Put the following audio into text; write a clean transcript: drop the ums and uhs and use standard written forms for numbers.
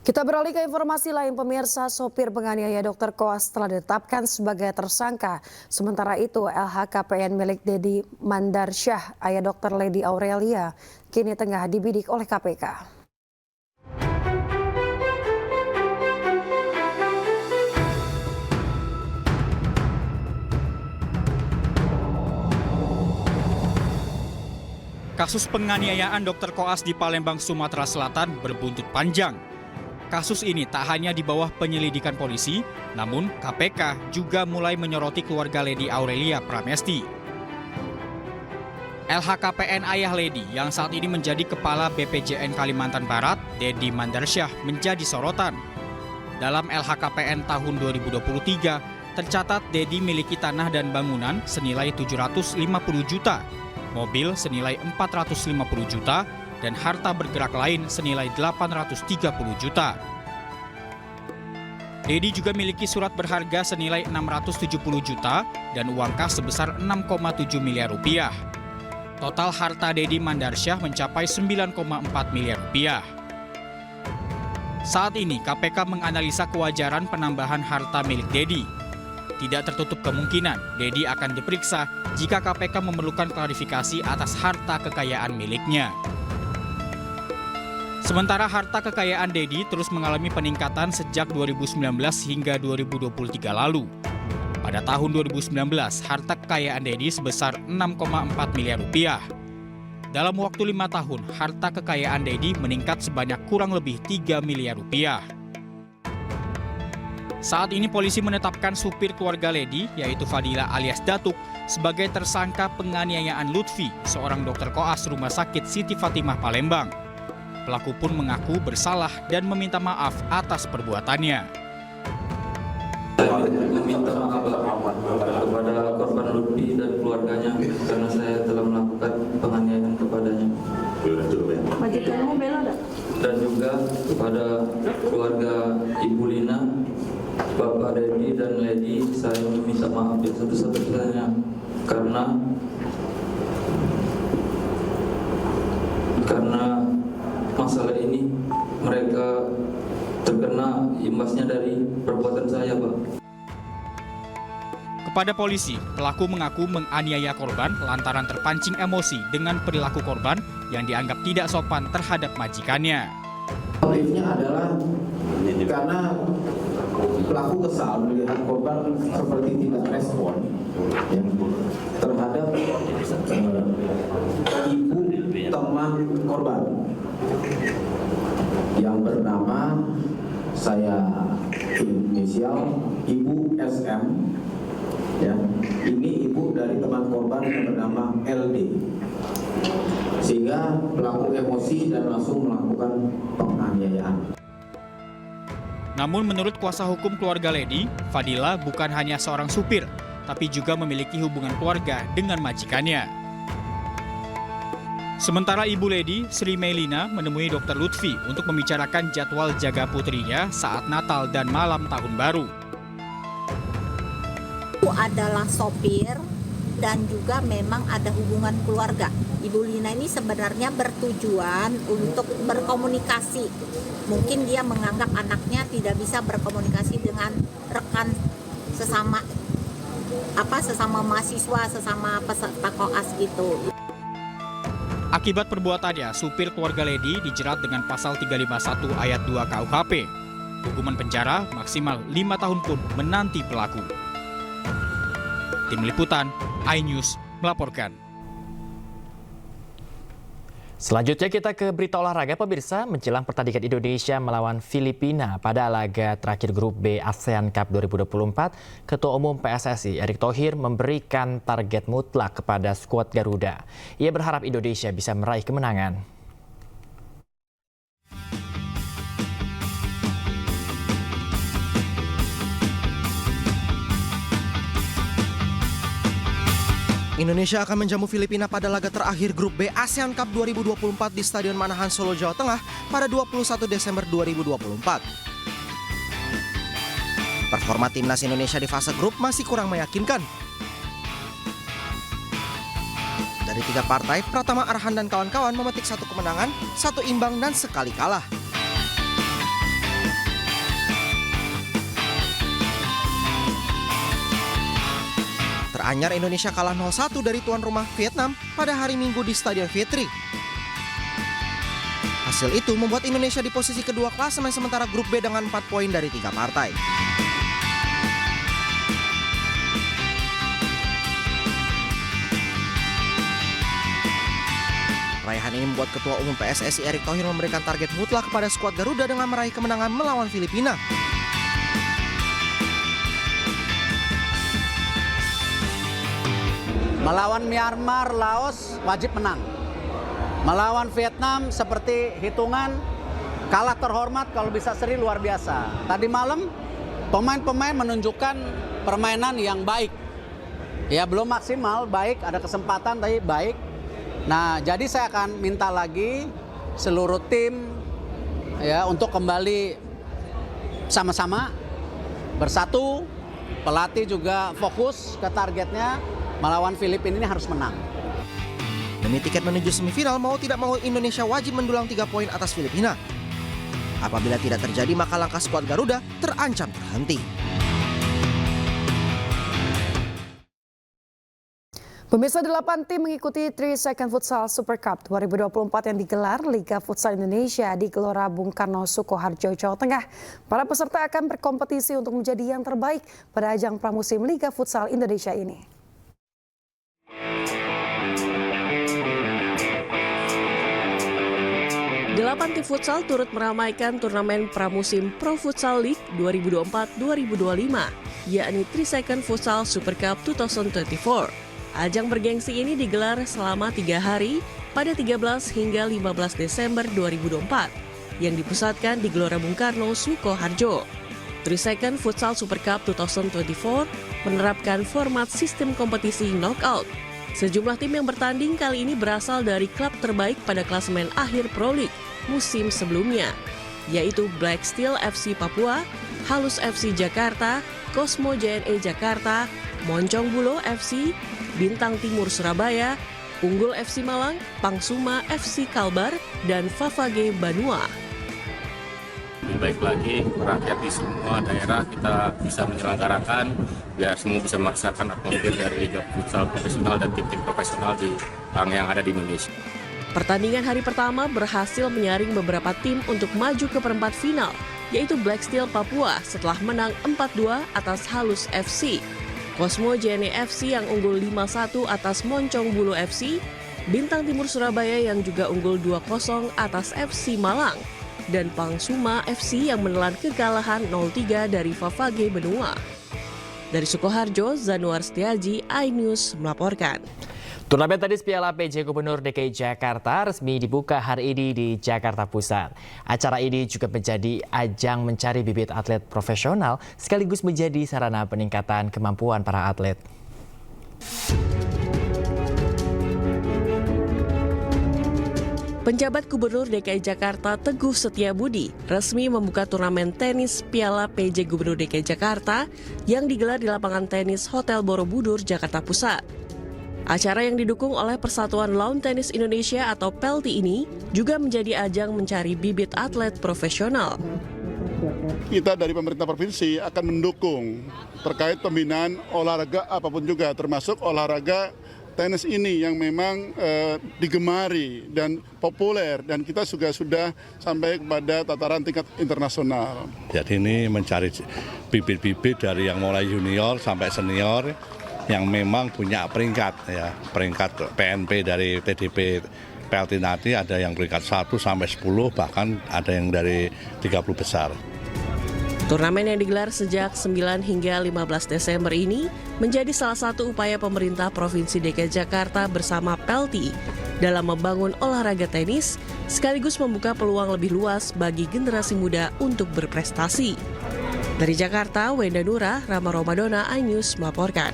Kita beralih ke informasi lain, pemirsa. Sopir penganiaya dokter koas telah ditetapkan sebagai tersangka. Sementara itu LHKPN milik Dedi Mandarsyah, ayah dokter Lady Aurelia, kini tengah dibidik oleh KPK. Kasus penganiayaan dokter koas di Palembang, Sumatera Selatan berbuntut panjang. Kasus ini tak hanya di bawah penyelidikan polisi, namun KPK juga mulai menyoroti keluarga Lady Aurelia Pramesti. LHKPN ayah Lady yang saat ini menjadi Kepala BPJN Kalimantan Barat, Dedi Mandarsyah, menjadi sorotan. Dalam LHKPN tahun 2023, tercatat Dedi miliki tanah dan bangunan senilai 750 juta, mobil senilai 450 juta, dan harta bergerak lain senilai 830 juta. Dedi juga miliki surat berharga senilai 670 juta dan uang kas sebesar 6,7 miliar rupiah. Total harta Dedi Mandarsyah mencapai 9,4 miliar rupiah. Saat ini KPK menganalisa kewajaran penambahan harta milik Dedi. Tidak tertutup kemungkinan Dedi akan diperiksa jika KPK memerlukan klarifikasi atas harta kekayaan miliknya. Sementara harta kekayaan Dedi terus mengalami peningkatan sejak 2019 hingga 2023 lalu. Pada tahun 2019, harta kekayaan Dedi sebesar 6,4 miliar rupiah. Dalam waktu 5 tahun, harta kekayaan Dedi meningkat sebanyak kurang lebih 3 miliar rupiah. Saat ini polisi menetapkan supir keluarga Lady, yaitu Fadila alias Datuk, sebagai tersangka penganiayaan Lutfi, seorang dokter koas Rumah Sakit Siti Fatimah Palembang. Pelaku pun mengaku bersalah dan meminta maaf atas perbuatannya. Meminta maaf kepada korban Lutfi dan keluarganya karena saya telah melakukan penganiayaan kepadanya. Dan juga kepada keluarga Ibu Lina, Bapak Dedi dan Lady, saya meminta maaf yang satu-satunya karena masalah ini mereka terkena imbasnya dari perbuatan saya, Pak. Kepada polisi, pelaku mengaku menganiaya korban lantaran terpancing emosi dengan perilaku korban yang dianggap tidak sopan terhadap majikannya. Motifnya adalah karena pelaku kesal melihat korban seperti tidak respon terhadap ibu teman korban yang bernama, saya inisial, Ibu SM. Ya, ini ibu dari teman korban yang bernama LD. Sehingga pelaku emosi dan langsung melakukan penganiayaan. Namun menurut kuasa hukum keluarga Lady, Fadila bukan hanya seorang supir, tapi juga memiliki hubungan keluarga dengan majikannya. Sementara ibu Lady, Sri Melina, menemui Dr. Lutfi untuk membicarakan jadwal jaga putrinya saat Natal dan malam Tahun Baru. Adalah sopir dan juga memang ada hubungan keluarga. Ibu Lina ini sebenarnya bertujuan untuk berkomunikasi. Mungkin dia menganggap anaknya tidak bisa berkomunikasi dengan rekan sesama mahasiswa, sesama peserta koas gitu. Akibat perbuatannya, supir keluarga Lady dijerat dengan pasal 351 ayat 2 KUHP. Hukuman penjara maksimal 5 tahun pun menanti pelaku. Tim Liputan, iNews melaporkan. Selanjutnya kita ke berita olahraga, pemirsa. Menjelang pertandingan Indonesia melawan Filipina pada laga terakhir grup B ASEAN Cup 2024, Ketua Umum PSSI Erick Thohir memberikan target mutlak kepada skuad Garuda. Ia berharap Indonesia bisa meraih kemenangan. Indonesia akan menjamu Filipina pada laga terakhir grup B ASEAN Cup 2024 di Stadion Manahan Solo, Jawa Tengah pada 21 Desember 2024. Performa timnas Indonesia di fase grup masih kurang meyakinkan. Dari 3 partai, Pratama Arhan dan kawan-kawan memetik 1 kemenangan, 1 imbang dan sekali kalah. Teranyar Indonesia kalah 0-1 dari tuan rumah Vietnam pada hari Minggu di Stadion Vietri. Hasil itu membuat Indonesia di posisi kedua klasemen sementara grup B dengan 4 poin dari 3 partai. Raihan ini membuat Ketua Umum PSSI Erick Thohir memberikan target mutlak kepada skuad Garuda dengan meraih kemenangan melawan Filipina. Melawan Myanmar, Laos wajib menang. Melawan Vietnam seperti hitungan kalah terhormat, kalau bisa seri luar biasa. Tadi malam pemain-pemain menunjukkan permainan yang baik. Ya belum maksimal, baik, ada kesempatan tapi baik. Nah, jadi saya akan minta lagi seluruh tim ya untuk kembali sama-sama bersatu. Pelatih juga fokus ke targetnya, melawan Filipina ini harus menang. Demi tiket menuju semifinal, mau tidak mau Indonesia wajib mendulang 3 poin atas Filipina. Apabila tidak terjadi, maka langkah skuad Garuda terancam terhenti. Pemirsa, 8 tim mengikuti 3 Second Futsal Super Cup 2024 yang digelar Liga Futsal Indonesia di Gelora Bung Karno, Sukoharjo, Jawa Tengah. Para peserta akan berkompetisi untuk menjadi yang terbaik pada ajang pramusim Liga Futsal Indonesia ini. Delapan tim futsal turut meramaikan turnamen pramusim Pro Futsal League 2024-2025, yakni 3 Second Futsal Super Cup 2024. Ajang bergengsi ini digelar selama 3 hari pada 13 hingga 15 Desember 2024 yang dipusatkan di Gelora Bung Karno, Sukoharjo. 3 Second Futsal Super Cup 2024 menerapkan format sistem kompetisi knockout. Sejumlah tim yang bertanding kali ini berasal dari klub terbaik pada klasemen akhir Pro League musim sebelumnya, yaitu Black Steel FC Papua, Halus FC Jakarta, Cosmo JNE Jakarta, Moncong Bulo FC, Bintang Timur Surabaya, Unggul FC Malang, Pangsuma FC Kalbar, dan Favage Banua. Lebih baik lagi rakyat di semua daerah kita bisa menyelenggarakan biar semua bisa merasakan atmosfer dari liga futsal profesional dan tim-tim profesional yang ada di Indonesia. Pertandingan hari pertama berhasil menyaring beberapa tim untuk maju ke perempat final, yaitu Black Steel Papua setelah menang 4-2 atas Halus FC. Cosmo JNE FC yang unggul 5-1 atas Moncong Bulo FC, Bintang Timur Surabaya yang juga unggul 2-0 atas FC Malang, dan Pangsuma FC yang menelan kekalahan 0-3 dari Favage Benua. Dari Sukoharjo, Zanuar Setiaji, iNews melaporkan. Turnamen tenis Piala PJ Gubernur DKI Jakarta resmi dibuka hari ini di Jakarta Pusat. Acara ini juga menjadi ajang mencari bibit atlet profesional sekaligus menjadi sarana peningkatan kemampuan para atlet. Penjabat Gubernur DKI Jakarta Teguh Setiabudi resmi membuka turnamen tenis Piala PJ Gubernur DKI Jakarta yang digelar di lapangan tenis Hotel Borobudur, Jakarta Pusat. Acara yang didukung oleh Persatuan Lawn Tenis Indonesia atau PELTI ini juga menjadi ajang mencari bibit atlet profesional. Kita dari pemerintah provinsi akan mendukung terkait pembinaan olahraga apapun juga, termasuk olahraga tenis ini yang memang digemari dan populer, dan kita juga sudah sampai kepada tataran tingkat internasional. Jadi ini mencari bibit-bibit dari yang mulai junior sampai senior yang memang punya peringkat ya, peringkat PNP dari TDP PLT nanti ada yang peringkat 1 sampai 10, bahkan ada yang dari 30 besar. Turnamen yang digelar sejak 9 hingga 15 Desember ini menjadi salah satu upaya pemerintah Provinsi DKI Jakarta bersama PELTI dalam membangun olahraga tenis sekaligus membuka peluang lebih luas bagi generasi muda untuk berprestasi. Dari Jakarta, Wenda Nura, Rama Romadona, iNews melaporkan.